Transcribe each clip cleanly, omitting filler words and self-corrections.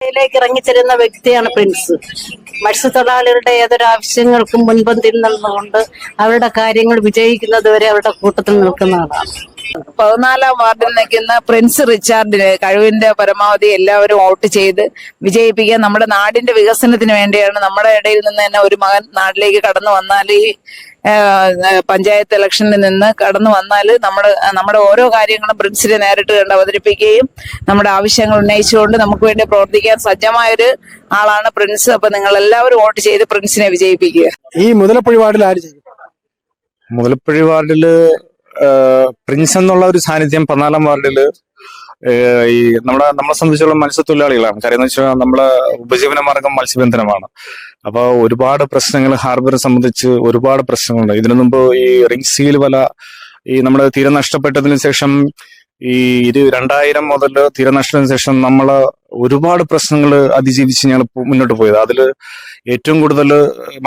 തൊഴിലാളിയിലേക്ക് ഇറങ്ങിച്ചെല്ലുന്ന വ്യക്തിയാണ് പ്രിൻസ്. മത്സ്യത്തൊഴിലാളികളുടെ ഏതൊരു ആവശ്യങ്ങൾക്കും മുൻപന്തിയിൽ നിന്നുകൊണ്ട് അവരുടെ കാര്യങ്ങൾ വിജയിക്കുന്നത് വരെ അവരുടെ കൂട്ടത്തിൽ നിൽക്കുന്ന ആളാണ്. 14 വാർഡിൽ നിൽക്കുന്ന പ്രിൻസ് റിച്ചാർഡിന് കഴിവിന്റെ പരമാവധി എല്ലാവരും വോട്ട് ചെയ്ത് വിജയിപ്പിക്കാൻ നമ്മുടെ നാടിന്റെ വികസനത്തിന് വേണ്ടിയാണ്. നമ്മുടെ ഇടയിൽ നിന്ന് തന്നെ ഒരു മകൻ നാട്ടിലേക്ക് കടന്നു വന്നാൽ ഈ പഞ്ചായത്ത് ഇലക്ഷനിൽ നിന്ന് കടന്നു വന്നാൽ നമ്മുടെ ഓരോ കാര്യങ്ങളും പ്രിൻസിനെ നേരിട്ട് കണ്ട് അവതരിപ്പിക്കുകയും നമ്മുടെ ആവശ്യങ്ങൾ ഉന്നയിച്ചുകൊണ്ട് നമുക്ക് വേണ്ടി പ്രവർത്തിക്കാൻ സജ്ജമായൊരു ആളാണ് പ്രിൻസ്. അപ്പൊ നിങ്ങൾ എല്ലാവരും വോട്ട് ചെയ്ത് പ്രിൻസിനെ വിജയിപ്പിക്കുക. ഈ മുതലപ്പുഴി വാർഡിൽ ആര് ചെയ്യും? മുതലപ്പുഴി വാർഡില് പ്രിൻസ് എന്നുള്ള ഒരു സാന്നിധ്യം 14 വാർഡില് ഈ നമ്മളെ സംബന്ധിച്ചുള്ള മത്സ്യത്തൊഴിലാളികളാണ്. കാര്യം എന്ന് വെച്ചാൽ നമ്മളെ ഉപജീവന മാർഗം മത്സ്യബന്ധനമാണ്. അപ്പൊ ഒരുപാട് പ്രശ്നങ്ങൾ ഹാർബറെ സംബന്ധിച്ച് ഒരുപാട് പ്രശ്നങ്ങളുണ്ട്. ഇതിനു മുമ്പ് ഈ റിംഗ് സീൽ വല ഈ നമ്മുടെ തീരം നഷ്ടപ്പെട്ടതിന് ശേഷം ഈ 2000 മുതൽ തീരനഷ്ടത്തിന് ശേഷം നമ്മള് ഒരുപാട് പ്രശ്നങ്ങൾ അതിജീവിച്ച് ഞങ്ങൾ മുന്നോട്ട് പോയത്. അതിൽ ഏറ്റവും കൂടുതൽ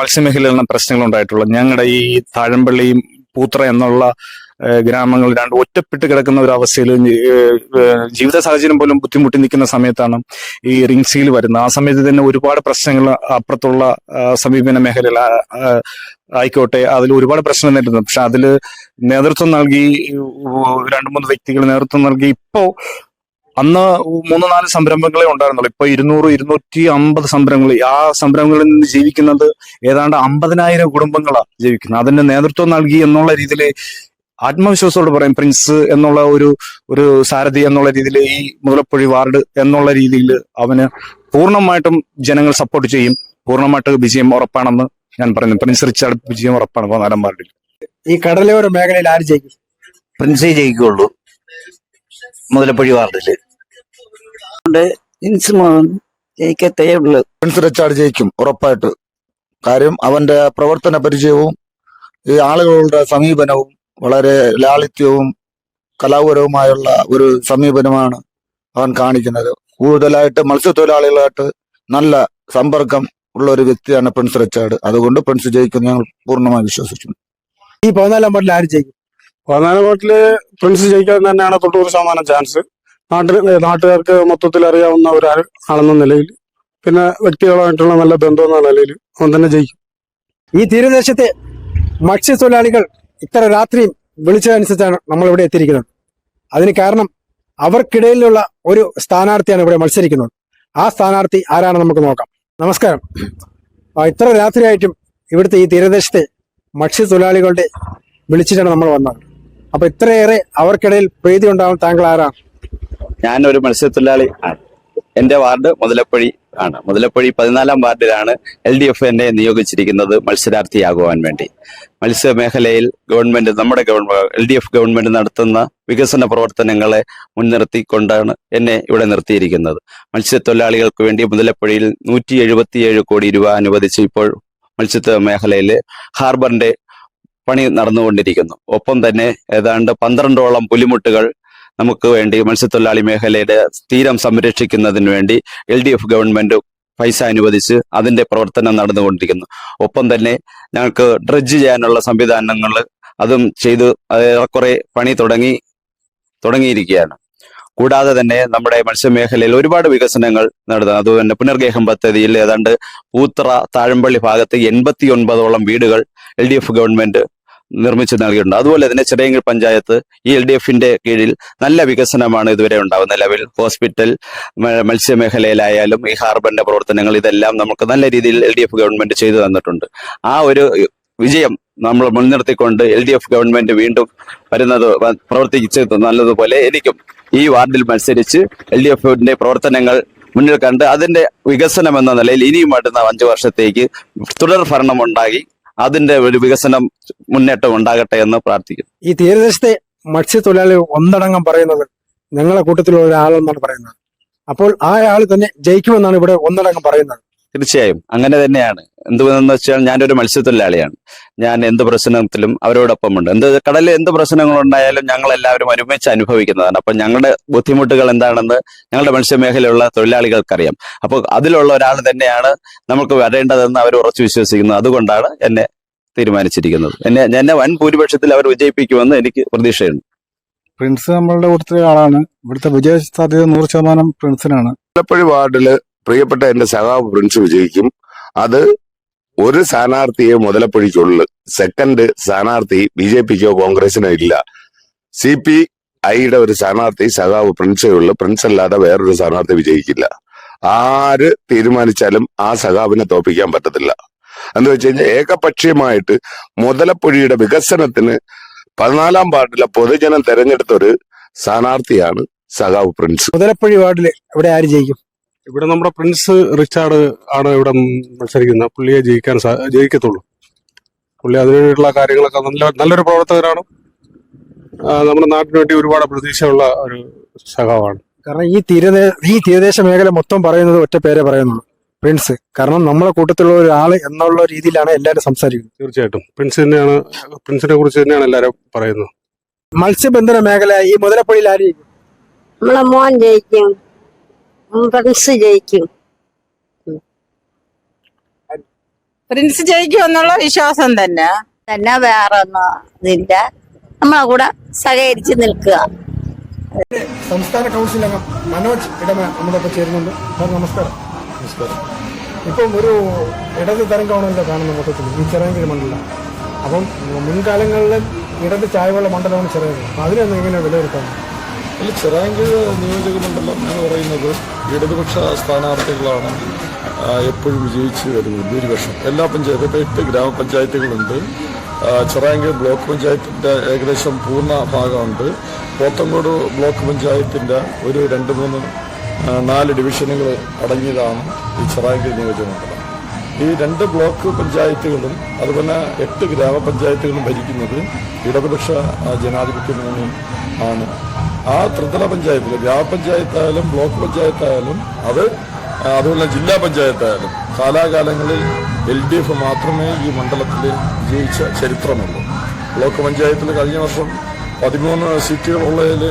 മത്സ്യമേഖലയിലാണ് പ്രശ്നങ്ങൾ ഉണ്ടായിട്ടുള്ളത്. ഞങ്ങളുടെ ഈ താഴമ്പള്ളിയും പൂത്ര എന്നുള്ള ഗ്രാമങ്ങൾ രണ്ട് ഒറ്റപ്പെട്ട് കിടക്കുന്ന ഒരു അവസ്ഥയിൽ ജീവിത സാഹചര്യം പോലും ബുദ്ധിമുട്ടി നിൽക്കുന്ന സമയത്താണ് ഈ റിംഗ് സീൽ വരുന്നത്. ആ സമയത്ത് തന്നെ ഒരുപാട് പ്രശ്നങ്ങൾ അപ്പുറത്തുള്ള സമീപന മേഖലയിൽ ആയിക്കോട്ടെ അതിൽ ഒരുപാട് പ്രശ്നം നേരിടുന്നു. പക്ഷെ അതിൽ നേതൃത്വം നൽകി 2-3 വ്യക്തികൾ നേതൃത്വം നൽകി ഇപ്പോ അന്ന് 3-4 സംരംഭങ്ങളെ ഉണ്ടായിരുന്നുള്ളൂ. ഇപ്പൊ 200-250 സംരംഭങ്ങൾ. ആ സംരംഭങ്ങളിൽ നിന്ന് ജീവിക്കുന്നത് ഏതാണ്ട് 50,000 കുടുംബങ്ങളാണ് ജീവിക്കുന്നത്. അതിന്റെ നേതൃത്വം നൽകി എന്നുള്ള രീതിയിൽ ആത്മവിശ്വാസത്തോട് പറയും പ്രിൻസ് എന്നുള്ള ഒരു സാരഥി എന്നുള്ള രീതിയിൽ ഈ മുതലപ്പുഴി വാർഡ് എന്നുള്ള രീതിയിൽ അവന് പൂർണ്ണമായിട്ടും ജനങ്ങൾ സപ്പോർട്ട് ചെയ്യും. പൂർണ്ണമായിട്ട് വിജയം ഉറപ്പാണെന്ന് ഞാൻ പറയുന്നു. പ്രിൻസ് റിച്ചാർഡ് വിജയം ഉറപ്പാണ് 14 വാർഡിൽ. ഈ കടലോര മേഖലയിൽ ആര് ജയിക്കും? പ്രിൻസേ ജയിക്കുള്ളൂ മുതലപ്പുഴി വാർഡില്. ജയിക്കത്തേ ഉള്ളു. പ്രിൻസ് റിച്ചാർഡ് ജയിക്കും ഉറപ്പായിട്ട്. കാര്യം അവന്റെ പ്രവർത്തന പരിചയവും ഈ ആളുകളുടെ സമീപനവും വളരെ ലാളിത്യവും കലാപരവുമായുള്ള ഒരു സമീപനമാണ് അവൻ കാണിക്കുന്നത്. കൂടുതലായിട്ട് മത്സ്യത്തൊഴിലാളികളായിട്ട് നല്ല സമ്പർക്കം ഉള്ള ഒരു വ്യക്തിയാണ് പ്രിൻസ് റിച്ചാർഡ്. അതുകൊണ്ട് പ്രിൻസ് ജയിക്കും ഞങ്ങൾ പൂർണ്ണമായി വിശ്വസിക്കുന്നു. ഈ 14 വാർഡിൽ ആര് ജയിക്കും? 14 വാർഡില് പ്രിൻസ് ജയിക്കാൻ തന്നെയാണ് 90% ചാൻസ്. നാട്ടുകാർക്ക് മൊത്തത്തിൽ അറിയാവുന്ന ഒരാളെന്ന നിലയിൽ, പിന്നെ വ്യക്തികളുമായിട്ടുള്ള നല്ല ബന്ധം എന്ന നിലയിൽ അവൻ തന്നെ ജയിക്കും. ഈ തീരദേശത്തെ മത്സ്യത്തൊഴിലാളികൾ ഇത്ര രാത്രിയും വിളിച്ചതനുസരിച്ചാണ് നമ്മളിവിടെ എത്തിയിരിക്കുന്നത്. അതിന് കാരണം അവർക്കിടയിലുള്ള ഒരു സ്ഥാനാർത്ഥിയാണ് ഇവിടെ മത്സരിക്കുന്നത്. ആ സ്ഥാനാർത്ഥി ആരാണെന്ന് നമുക്ക് നോക്കാം. നമസ്കാരം. ഇത്ര രാത്രിയായിട്ടും ഇവിടുത്തെ ഈ തീരദേശത്തെ മത്സ്യത്തൊഴിലാളികളുടെ വിളിച്ചിട്ടാണ് നമ്മൾ വന്നത്. അപ്പൊ ഇത്രയേറെ അവർക്കിടയിൽ പ്രീതി ഉണ്ടാവും താങ്കൾ ആരാണ്? ഞാനൊരു മത്സ്യത്തൊഴിലാളി ആണ്. എന്റെ വാർഡ് മുതലപ്പുഴി ആണ്. മുതലപ്പുഴി 14 വാർഡിലാണ് LDF എന്നെ നിയോഗിച്ചിരിക്കുന്നത് മത്സരാർത്ഥിയാകുവാൻ വേണ്ടി. മത്സ്യമേഖലയിൽ നമ്മുടെ LDF ഗവൺമെന്റ് നടത്തുന്ന വികസന പ്രവർത്തനങ്ങളെ മുൻനിർത്തിക്കൊണ്ടാണ് എന്നെ ഇവിടെ നിർത്തിയിരിക്കുന്നത്. മത്സ്യത്തൊഴിലാളികൾക്ക് വേണ്ടി മുതലപ്പുഴയിൽ 177 കോടി രൂപ അനുവദിച്ച് ഇപ്പോൾ മത്സ്യ മേഖലയിൽ ഹാർബറിന്റെ പണി നടന്നുകൊണ്ടിരിക്കുന്നു. ഒപ്പം തന്നെ ഏതാണ്ട് 12ഓളം പുലിമുട്ടുകൾ നമുക്ക് വേണ്ടി മത്സ്യത്തൊഴിലാളി മേഖലയുടെ തീരം സംരക്ഷിക്കുന്നതിന് വേണ്ടി LDF ഗവൺമെന്റ് പൈസ അനുവദിച്ച് അതിന്റെ പ്രവർത്തനം നടന്നുകൊണ്ടിരിക്കുന്നു. ഒപ്പം തന്നെ ഞങ്ങൾക്ക് ഡ്രഡ്ജ് ചെയ്യാനുള്ള സംവിധാനങ്ങൾ അതും ചെയ്ത് ഏറെക്കുറെ പണി തുടങ്ങിയിരിക്കുകയാണ്. കൂടാതെ തന്നെ നമ്മുടെ മത്സ്യമേഖലയിൽ ഒരുപാട് വികസനങ്ങൾ നടത്തുന്നു. അതുപോലെ പുനർഗേഹം പദ്ധതിയിൽ ഏതാണ്ട് പൂത്ര താഴമ്പള്ളി ഭാഗത്ത് 89ഓളം വീടുകൾ LDF ഗവൺമെന്റ് നിർമ്മിച്ചു നൽകിയിട്ടുണ്ട്. അതുപോലെ തന്നെ ചിറയൻകീഴ് പഞ്ചായത്ത് ഈ LDFന്റെ കീഴിൽ നല്ല വികസനമാണ് ഇതുവരെ ഉണ്ടാകുന്നത്. നിലവിൽ ഹോസ്പിറ്റൽ, മത്സ്യമേഖലയിലായാലും ഈ ഹാർബറിന്റെ പ്രവർത്തനങ്ങൾ ഇതെല്ലാം നമുക്ക് നല്ല രീതിയിൽ LDF ഗവൺമെന്റ് ചെയ്തു തന്നിട്ടുണ്ട്. ആ ഒരു വിജയം നമ്മൾ മുൻനിർത്തിക്കൊണ്ട് LDF ഗവൺമെന്റ് വീണ്ടും പ്രവർത്തിച്ച് നല്ലതുപോലെ എനിക്കും ഈ വാർഡിൽ മത്സരിച്ച് LDFന്റെ പ്രവർത്തനങ്ങൾ മുന്നിൽ കണ്ട് അതിന്റെ വികസനം എന്ന നിലയിൽ ഇനിയും വരുന്ന 5 വർഷത്തേക്ക് തുടർ ഭരണം ഉണ്ടാക്കി അതിന്റെ ഒരു വികസനം മുന്നേറ്റം ഉണ്ടാകട്ടെ എന്ന് പ്രാർത്ഥിക്കുന്നു. ഈ തീരദേശത്തെ മത്സ്യത്തൊഴിലാളികൾ ഒന്നടങ്കം പറയുന്നത് ഞങ്ങളെ കൂട്ടത്തിലുള്ള ഒരാളെന്നാണ് പറയുന്നത്. അപ്പോൾ ആ ആൾ തന്നെ ജയിക്കുമെന്നാണ് ഇവിടെ ഒന്നടങ്കം പറയുന്നത്. തീർച്ചയായും അങ്ങനെ തന്നെയാണ്. എന്തുവെന്ന് വെച്ചാൽ ഞാനൊരു മത്സ്യത്തൊഴിലാളിയാണ്. ഞാൻ എന്ത് പ്രശ്നത്തിലും അവരോടൊപ്പമുണ്ട്. കടലിൽ എന്ത് പ്രശ്നങ്ങളുണ്ടായാലും ഞങ്ങൾ എല്ലാവരും ഒരുമിച്ച് അനുഭവിക്കുന്നതാണ്. അപ്പൊ ഞങ്ങളുടെ ബുദ്ധിമുട്ടുകൾ എന്താണെന്ന് ഞങ്ങളുടെ മത്സ്യമേഖലയിലുള്ള തൊഴിലാളികൾക്കറിയാം. അപ്പോൾ അതിലുള്ള ഒരാൾ തന്നെയാണ് നമുക്ക് വരേണ്ടതെന്ന് അവർ ഉറച്ചു വിശ്വസിക്കുന്നു. അതുകൊണ്ടാണ് എന്നെ തീരുമാനിച്ചിരിക്കുന്നത്. എന്നെ വൻ ഭൂരിപക്ഷത്തിൽ അവർ വിജയിപ്പിക്കുമെന്ന് എനിക്ക് പ്രതീക്ഷയുണ്ട്. പ്രിൻസ് നമ്മളുടെ കൂട്ടത്തിലെ ആളാണ്. ഇവിടുത്തെ വിജയ സാധ്യത 100% പ്രിൻസിനാണ്. മുതലപ്പുഴി വാർഡില് പ്രിയപ്പെട്ട എന്റെ സഖാവ് പ്രിൻസ് വിജയിക്കും. അത് ഒരു സ്ഥാനാർത്ഥിയെ മുതലപ്പൊഴിക്കുള്ളു. സെക്കൻഡ് സ്ഥാനാർത്ഥി BJPക്കോ കോൺഗ്രസിനോ ഇല്ല. CPIയുടെ ഒരു സ്ഥാനാർത്ഥി സഖാവ് പ്രിൻസേ ഉള്ളു. പ്രിൻസ് അല്ലാതെ വേറൊരു സ്ഥാനാർത്ഥി വിജയിക്കില്ല. ആര് തീരുമാനിച്ചാലും ആ സഖാവിനെ തോപ്പിക്കാൻ പറ്റത്തില്ല. എന്ന് വെച്ച് കഴിഞ്ഞാൽ ഏകപക്ഷീയമായിട്ട് മുതലപ്പൊഴിയുടെ വികസനത്തിന് 14ാം വാർഡിലെ പൊതുജനം തെരഞ്ഞെടുത്ത ഒരു സ്ഥാനാർത്ഥിയാണ് സഖാവ് പ്രിൻസ്. മുതലപ്പൊഴി വാർഡിൽ ഇവിടെ ആര് ജയിക്കും? ഇവിടെ നമ്മുടെ പ്രിൻസ് റിച്ചാർഡ് ആണ് ഇവിടെ മത്സരിക്കുന്നത്. പുള്ളിയെ ജയിക്കത്തുള്ളൂ. പുള്ളി അതിനുള്ള കാര്യങ്ങളൊക്കെ നല്ലൊരു പ്രവർത്തകരാണ്. നമ്മുടെ നാട്ടിന് വേണ്ടി ഒരുപാട് പ്രതീക്ഷയുള്ള ഒരു സഖാവാണ്. കാരണം ഈ തീരദേശ മേഖല മൊത്തം പറയുന്നത് ഒറ്റ പേരെ പറയുന്നുള്ളൂ, പ്രിൻസ്. കാരണം നമ്മളെ കൂട്ടത്തിലുള്ള ഒരാള് എന്നുള്ള രീതിയിലാണ് എല്ലാവരും സംസാരിക്കുന്നത്. തീർച്ചയായിട്ടും പ്രിൻസിനെ കുറിച്ച് തന്നെയാണ് എല്ലാവരും പറയുന്നത്. മത്സ്യബന്ധന മേഖല ഈ മുതലപ്പൊഴിയിൽ ആര് ജയിക്കും? നമ്മളെ മോൻ ജയിക്കും, പ്രിൻസ് ജയിക്കും. പ്രിൻസ് ജയിക്കും എന്നുള്ള വിശ്വാസം തന്നെ വേറെ ഒന്നും ഇതില്ല. നമ്മളെ കൂടെ സഹകരിച്ച് നിൽക്കുക. സംസ്ഥാന കൗൺസിൽ അംഗം മനോജ് ഇടമ നമ്മളൊപ്പം ചേരുന്നുണ്ട്. സാർ നമസ്കാരം. ഇപ്പം ഒരു ഇടത് തരംഗമാണല്ലോ കാണുന്ന മൊത്തത്തിൽ ഈ ചിറയൻകീഴ് മണ്ഡലം. അപ്പം മുൻകാലങ്ങളിൽ ഇടത് ചായവെള്ള മണ്ഡലമാണ് ചിറയൻകീഴ്. അപ്പം അതിനൊന്നും എങ്ങനെയാണ് വിലയിരുത്താൻ? ചിറയൻകീഴ് നിയോജക മണ്ഡലം എന്ന് പറയുന്നത് ഇടതുപക്ഷ സ്ഥാനാർത്ഥികളാണ് എപ്പോഴും വിജയിച്ചു വരുന്നത്. ഭൂരിപക്ഷം എല്ലാ പഞ്ചായത്തും, ഇപ്പോൾ 8 ഗ്രാമപഞ്ചായത്തുകളുണ്ട്. ചിറയൻകീഴ് ബ്ലോക്ക് പഞ്ചായത്തിന്റെ ഏകദേശം പൂർണ്ണ ഭാഗമുണ്ട്. പോത്തങ്കോട് ബ്ലോക്ക് പഞ്ചായത്തിന്റെ ഒരു 2-3-4 ഡിവിഷനുകൾ അടങ്ങിയതാണ് ഈ ചിറയൻകീഴ് നിയോജകമണ്ഡലം. ഈ 2 ബ്ലോക്ക് പഞ്ചായത്തുകളും അതുപോലെ 8 ഗ്രാമപഞ്ചായത്തുകളും ഭരിക്കുന്നത് ഇടതുപക്ഷ ജനാധിപത്യ മുന്നണി ആണ്. ആ ത്രിതല പഞ്ചായത്തിൽ ഗ്രാമപഞ്ചായത്തായാലും ബ്ലോക്ക് പഞ്ചായത്തായാലും അതുപോലെ ജില്ലാ പഞ്ചായത്തായാലും കാലാകാലങ്ങളിൽ LDF മാത്രമേ ഈ മണ്ഡലത്തിൽ വിജയിച്ച ചരിത്രമുള്ളൂ. ബ്ലോക്ക് പഞ്ചായത്തിൽ കഴിഞ്ഞ വർഷം 13 സീറ്റുകളുള്ളതിൽ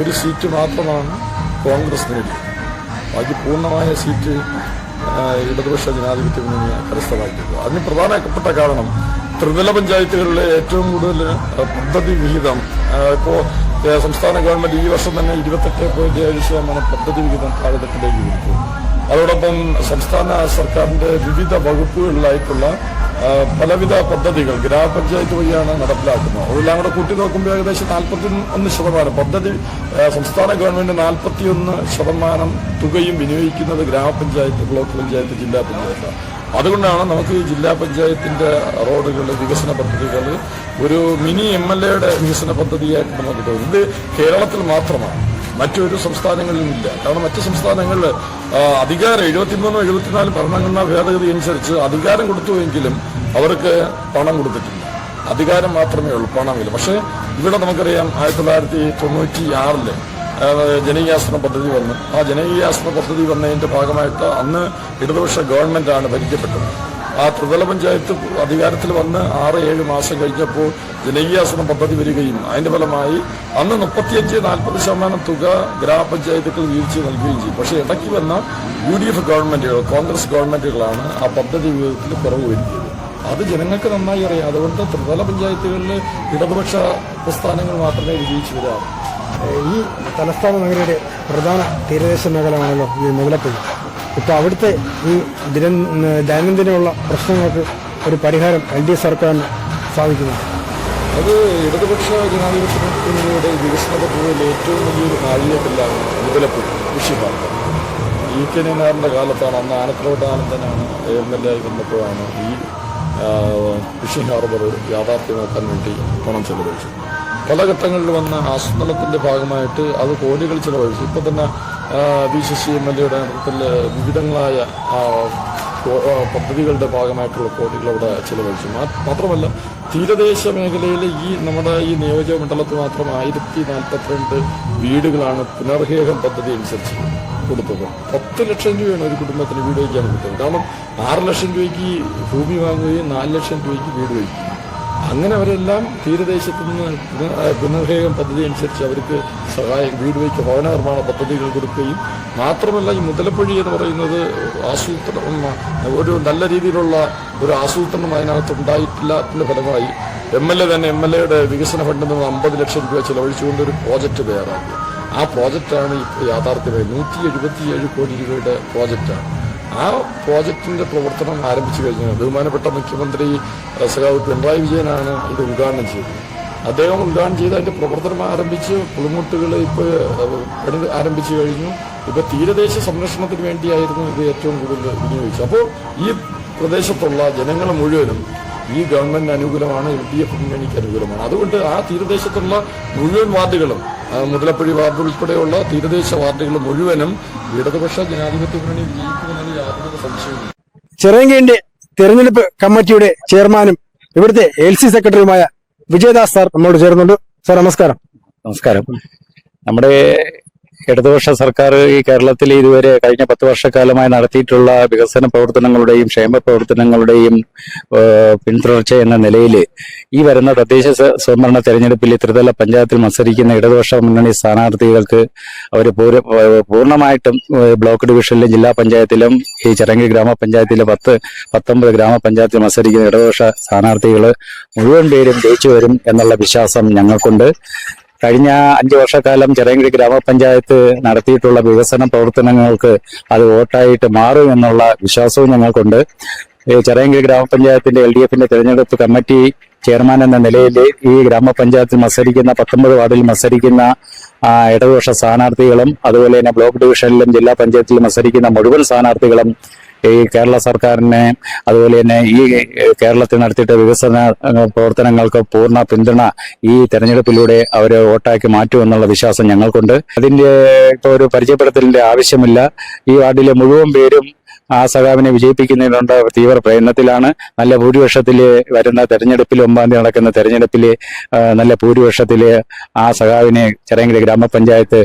1 സീറ്റ് മാത്രമാണ് കോൺഗ്രസ് നേടി. ബാക്കി പൂർണ്ണമായ സീറ്റ് ഇടതുപക്ഷ ജനാധിപത്യ മുന്നണി കരസ്ഥമാക്കിയത്. അതിന് പ്രധാനപ്പെട്ട കാരണം ത്രിതല പഞ്ചായത്തുകളിലെ ഏറ്റവും കൂടുതൽ പദ്ധതി വിഹിതം ഇപ്പോൾ സംസ്ഥാന ഗവൺമെന്റ് ഈ വർഷം തന്നെ 28.7% പദ്ധതി വിഹിതം താഴെത്തട്ടിലേക്ക് കൊടുത്തു. അതോടൊപ്പം സംസ്ഥാന സർക്കാരിന്റെ വിവിധ വകുപ്പുകളിലായിട്ടുള്ള പലവിധ പദ്ധതികൾ ഗ്രാമപഞ്ചായത്ത് വഴിയാണ് നടപ്പിലാക്കുന്നത്. അതെല്ലാം കൂടെ കൂട്ടി നോക്കുമ്പോൾ ഏകദേശം 41% പദ്ധതി സംസ്ഥാന ഗവൺമെന്റ് 41% തുകയും വിനിയോഗിക്കുന്നത് ഗ്രാമപഞ്ചായത്ത്, ബ്ലോക്ക് പഞ്ചായത്ത്, ജില്ലാ പഞ്ചായത്ത്. അതുകൊണ്ടാണ് നമുക്ക് ഈ ജില്ലാ പഞ്ചായത്തിന്റെ റോഡുകൾ, വികസന പദ്ധതികൾ ഒരു മിനി MLAയുടെ വികസന പദ്ധതിയായിട്ട് നമുക്ക് തോന്നുന്നത്. ഇത് കേരളത്തിൽ മാത്രമാണ്, മറ്റൊരു സംസ്ഥാനങ്ങളിലും ഇല്ല. കാരണം മറ്റ് സംസ്ഥാനങ്ങളിൽ അധികാരം 73-74 ഭരണഘടനാ ഭേദഗതി അനുസരിച്ച് അധികാരം കൊടുത്തുവെങ്കിലും അവർക്ക് പണം കൊടുത്തിട്ടില്ല. അധികാരം മാത്രമേ ഉള്ളൂ, പണമില്ല. പക്ഷേ ഇവിടെ നമുക്കറിയാം 1996 ജനകീയാസൂത്രണ പദ്ധതി വന്നു. ആ ജനകീയാസൂത്രണ പദ്ധതി വന്നതിന്റെ ഭാഗമായിട്ട് അന്ന് ഇടതുപക്ഷ ഗവൺമെന്റാണ് ഭരിക്കപ്പെട്ടത്. ആ ത്രിതല പഞ്ചായത്ത് അധികാരത്തിൽ വന്ന് 6-7 മാസം കഴിഞ്ഞപ്പോൾ ജനകീയാസൂത്രണ പദ്ധതി വരികയും അതിന്റെ ഫലമായി അന്ന് 35-40% തുക ഗ്രാമപഞ്ചായത്തുകൾ വീഴ്ച നൽകുകയും ചെയ്യും. പക്ഷേ ഇടയ്ക്ക് വന്ന UDF ഗവൺമെന്റുകൾ, കോൺഗ്രസ് ഗവൺമെന്റുകളാണ് ആ പദ്ധതി വിഹിതത്തിൽ കുറവ് വരുത്തിയത്. അത് ജനങ്ങൾക്ക് നന്നായി അറിയാം. അതുകൊണ്ട് ത്രിതല പഞ്ചായത്തുകളിൽ ഇടതുപക്ഷ പ്രസ്ഥാനങ്ങൾ മാത്രമേ വിജയിച്ചു വരാറ്. ഈ തലസ്ഥാന നഗരിയുടെ പ്രധാന തീരദേശ മേഖലയാണല്ലോ ഈ മുതലപ്പൊഴി. ഇപ്പോൾ അവിടുത്തെ ഈ ദൈനംദിനമുള്ള പ്രശ്നങ്ങൾക്ക് ഒരു പരിഹാരം LDF സർക്കാരിന് സാധിക്കുന്നു. അത് ഇടതുപക്ഷ ജനാധിപത്യത്തിലൂടെ വികസന പദ്ധതിയിൽ ഏറ്റവും വലിയൊരു നാഴികക്കല്ലാണ് മുതലപ്പൊഴി കൃഷിഭാഗം. EK നായരുടെ കാലത്താണ്, അന്ന് ആനത്തലോട്ട് ആനന്ദനാണ് MLA വന്നപ്പോഴാണ് ഈ ഫിഷിംഗ് ഹാർബർ യാഥാർത്ഥ്യമാക്കാൻ വേണ്ടി പണം ചെലവഴിച്ചത്. പല ഘട്ടങ്ങളിൽ വന്ന ആസൂത്രണത്തിന്റെ ഭാഗമായിട്ട് അത് കോടികൾ ചെലവഴിച്ചു. ഇപ്പൊ തന്നെ VCC MLAയുടെ നേതൃത്വത്തിൽ വിവിധങ്ങളായ പദ്ധതികളുടെ ഭാഗമായിട്ടുള്ള കോടികൾ അവിടെ ചെലവഴിച്ചു. മാത്രമല്ല തീരദേശ മേഖലയിലെ നമ്മുടെ ഈ നിയോജക മണ്ഡലത്തിൽ മാത്രം 1042 വീടുകളാണ് പുനർഹേഹം പദ്ധതി അനുസരിച്ച് കൊടുത്തത്. 10 ലക്ഷം രൂപയാണ് ഒരു കുടുംബത്തിന് വീട് വയ്ക്കാൻ കൊടുത്തത്. കാരണം 6 ലക്ഷം രൂപയ്ക്ക് ഭൂമി വാങ്ങുകയും 4 ലക്ഷം രൂപയ്ക്ക് വീട് വയ്ക്കുകയും. അങ്ങനെ അവരെല്ലാം തീരദേശത്ത് നിന്ന് പുനർഹേഹം പദ്ധതി അനുസരിച്ച് അവർക്ക് സഹായം, വീട് വയ്ക്ക് ഭവന നിർമ്മാണ പദ്ധതികൾ കൊടുക്കുകയും മാത്രമല്ല ഈ മുതലപ്പൊഴി എന്ന് പറയുന്നത് ആസൂത്രണം, ഒരു നല്ല രീതിയിലുള്ള ഒരു ആസൂത്രണം അതിനകത്ത് ഉണ്ടായിട്ടില്ലാത്തതിന്റെ ഫലമായി MLAയുടെ വികസന ഫണ്ടിൽ നിന്ന് 50 ലക്ഷം രൂപ ചെലവഴിച്ചുകൊണ്ട് ഒരു പ്രോജക്റ്റ് തയ്യാറാക്കി. ആ പ്രോജക്റ്റാണ് ഇപ്പോൾ യാഥാർത്ഥ്യമായി. 177 കോടി രൂപയുടെ പ്രോജക്റ്റാണ്. ആ പ്രോജക്റ്റിന്റെ പ്രവർത്തനം ആരംഭിച്ചു കഴിഞ്ഞാൽ ബഹുമാനപ്പെട്ട മുഖ്യമന്ത്രി സഖാവ് പിണറായി വിജയനാണ് ഇത് ഉദ്ഘാടനം ചെയ്തത്. അദ്ദേഹം ഉദ്ഘാടനം ചെയ്ത് അതിന്റെ പ്രവർത്തനം ആരംഭിച്ച് പുളിമുട്ടുകൾ ഇപ്പോൾ പണി ആരംഭിച്ചു കഴിഞ്ഞു. ഇപ്പൊ തീരദേശ സംരക്ഷണത്തിന് വേണ്ടിയായിരുന്നു ഇത് ഏറ്റവും കൂടുതൽ വിനിയോഗിച്ചത്. അപ്പോൾ ഈ പ്രദേശത്തുള്ള ജനങ്ങൾ മുഴുവനും ഈ ഗവൺമെന്റിന് അനുകൂലമാണ്, LDF മുന്നണിക്ക് അനുകൂലമാണ്. അതുകൊണ്ട് ആ തീരദേശത്തുള്ള മുഴുവൻ വാർഡുകളും, മുതലപ്പുഴി വാർഡ് ഉൾപ്പെടെയുള്ള തീരദേശ വാർഡുകൾ മുഴുവനും ഇടതുപക്ഷ ജനാധിപത്യ മുന്നണി വിജയിക്കുമെന്നത് യാതൊരു സംശയവും. ചിറയൻകീഴിന്റെ തെരഞ്ഞെടുപ്പ് കമ്മിറ്റിയുടെ ചെയർമാനും ഇവിടുത്തെ LC സെക്രട്ടറിയുമായ വിജയദാസ് സാർ നമ്മളോട് ചേർന്നുണ്ട്. സാർ നമസ്കാരം. നമസ്കാരം. നമ്മുടെ ഇടതുപക്ഷ സർക്കാർ ഈ കേരളത്തിൽ ഇതുവരെ കഴിഞ്ഞ 10 വർഷക്കാലമായി നടത്തിയിട്ടുള്ള വികസന പ്രവർത്തനങ്ങളുടെയും ക്ഷേമ പ്രവർത്തനങ്ങളുടെയും പിന്തുടർച്ച എന്ന നിലയിൽ ഈ വരുന്ന തദ്ദേശ സ്വയംഭരണ തെരഞ്ഞെടുപ്പിൽ ത്രിതല പഞ്ചായത്തിൽ മത്സരിക്കുന്ന ഇടതുപക്ഷ മുന്നണി സ്ഥാനാർത്ഥികൾക്ക് അവർ പൂർണ്ണമായിട്ടും ബ്ലോക്ക് ഡിവിഷനിലും ജില്ലാ പഞ്ചായത്തിലും ഈ ചിറയൻകീഴ് ഗ്രാമപഞ്ചായത്തിലെ 19 ഗ്രാമപഞ്ചായത്തിൽ മത്സരിക്കുന്ന ഇടതുപക്ഷ സ്ഥാനാർത്ഥികൾ മുഴുവൻ പേരും ജയിച്ചു വരും എന്നുള്ള വിശ്വാസം ഞങ്ങൾക്കുണ്ട്. കഴിഞ്ഞ 5 വർഷക്കാലം ചിറയൻകീഴ് ഗ്രാമപഞ്ചായത്ത് നടത്തിയിട്ടുള്ള വികസന പ്രവർത്തനങ്ങൾക്ക് അത് വോട്ടായിട്ട് മാറും എന്നുള്ള വിശ്വാസവും ഞങ്ങൾക്കുണ്ട്. ചിറയൻകീഴ് ഗ്രാമപഞ്ചായത്തിന്റെ LDFന്റെ തെരഞ്ഞെടുപ്പ് കമ്മിറ്റി ചെയർമാൻ എന്ന നിലയിൽ ഈ ഗ്രാമപഞ്ചായത്തിൽ മത്സരിക്കുന്ന 19 വാർഡിൽ മത്സരിക്കുന്ന ഇടതുപക്ഷ സ്ഥാനാർത്ഥികളും അതുപോലെ തന്നെ ബ്ലോക്ക് ഡിവിഷനിലും ജില്ലാ പഞ്ചായത്തിലും മത്സരിക്കുന്ന മുഴുവൻ സ്ഥാനാർത്ഥികളും ഈ കേരള സർക്കാരിനെ അതുപോലെ തന്നെ ഈ കേരളത്തിൽ നടത്തിയിട്ട് വികസന പ്രവർത്തനങ്ങൾക്ക് പൂർണ്ണ പിന്തുണ ഈ തെരഞ്ഞെടുപ്പിലൂടെ അവരെ വോട്ടാക്കി മാറ്റുമെന്നുള്ള വിശ്വാസം ഞങ്ങൾക്കുണ്ട്. അതിന്റെ ഇപ്പോൾ ഒരു പരിചയപ്പെടുത്തലിന്റെ ആവശ്യമില്ല. ഈ വാർഡിലെ മുഴുവൻ പേരും ആ സഖാവിനെ വിജയിപ്പിക്കുന്നതിനുള്ള തീവ്ര പ്രയത്നത്തിലാണ്. നല്ല ഭൂരിപക്ഷത്തില് വരുന്ന തെരഞ്ഞെടുപ്പിൽ 9-ാം തീയതി നടക്കുന്ന തെരഞ്ഞെടുപ്പില് നല്ല ഭൂരിപക്ഷത്തില് ആ സഖാവിനെ ചിറയൻകീഴ് ഗ്രാമപഞ്ചായത്ത്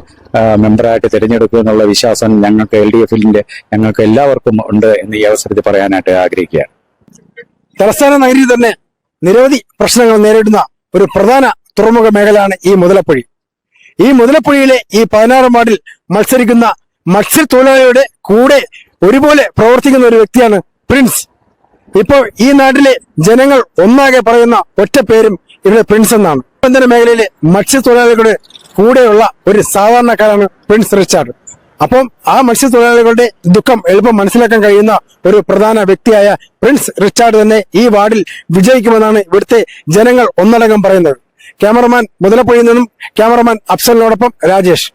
മെമ്പറായിട്ട് തിരഞ്ഞെടുക്കും എന്നുള്ള വിശ്വാസം ഞങ്ങൾക്ക് LDFന്റെ ഞങ്ങൾക്ക് എല്ലാവർക്കും ഉണ്ട് എന്ന് ഈ അവസരത്തിൽ പറയാനായിട്ട് ആഗ്രഹിക്കുകയാണ്. തലസ്ഥാന നഗരിയിൽ തന്നെ നിരവധി പ്രശ്നങ്ങൾ നേരിടുന്ന ഒരു പ്രധാന തുറമുഖ മേഖലയാണ് ഈ മുതലപ്പുഴി. ഈ മുതലപ്പുഴയിലെ ഈ 16-ാം വാർഡിൽ മത്സരിക്കുന്ന മത്സ്യത്തൊഴിലാളിയുടെ കൂടെ ഒരുപോലെ പ്രവർത്തിക്കുന്ന ഒരു വ്യക്തിയാണ് പ്രിൻസ്. ഇപ്പോൾ ഈ നാട്ടിലെ ജനങ്ങൾ ഒന്നാകെ പറയുന്ന ഒറ്റ പേരും ഇവിടെ പ്രിൻസ് എന്നാണ്. ബന്ധന മേഖലയിലെ മത്സ്യത്തൊഴിലാളികളുടെ കൂടെയുള്ള ഒരു സാധാരണക്കാരാണ് പ്രിൻസ് റിച്ചാർഡ്. അപ്പം ആ മത്സ്യത്തൊഴിലാളികളുടെ ദുഃഖം എളുപ്പം മനസ്സിലാക്കാൻ കഴിയുന്ന ഒരു പ്രധാന വ്യക്തിയായ പ്രിൻസ് റിച്ചാർഡ് തന്നെ ഈ വാർഡിൽ വിജയിക്കുമെന്നാണ് ഇവിടുത്തെ ജനങ്ങൾ ഒന്നടങ്കം പറയുന്നത്. ക്യാമറമാൻ മുതലപ്പുഴയിൽ നിന്നും ക്യാമറമാൻ അഫ്സലിനോടൊപ്പം രാജേഷ്.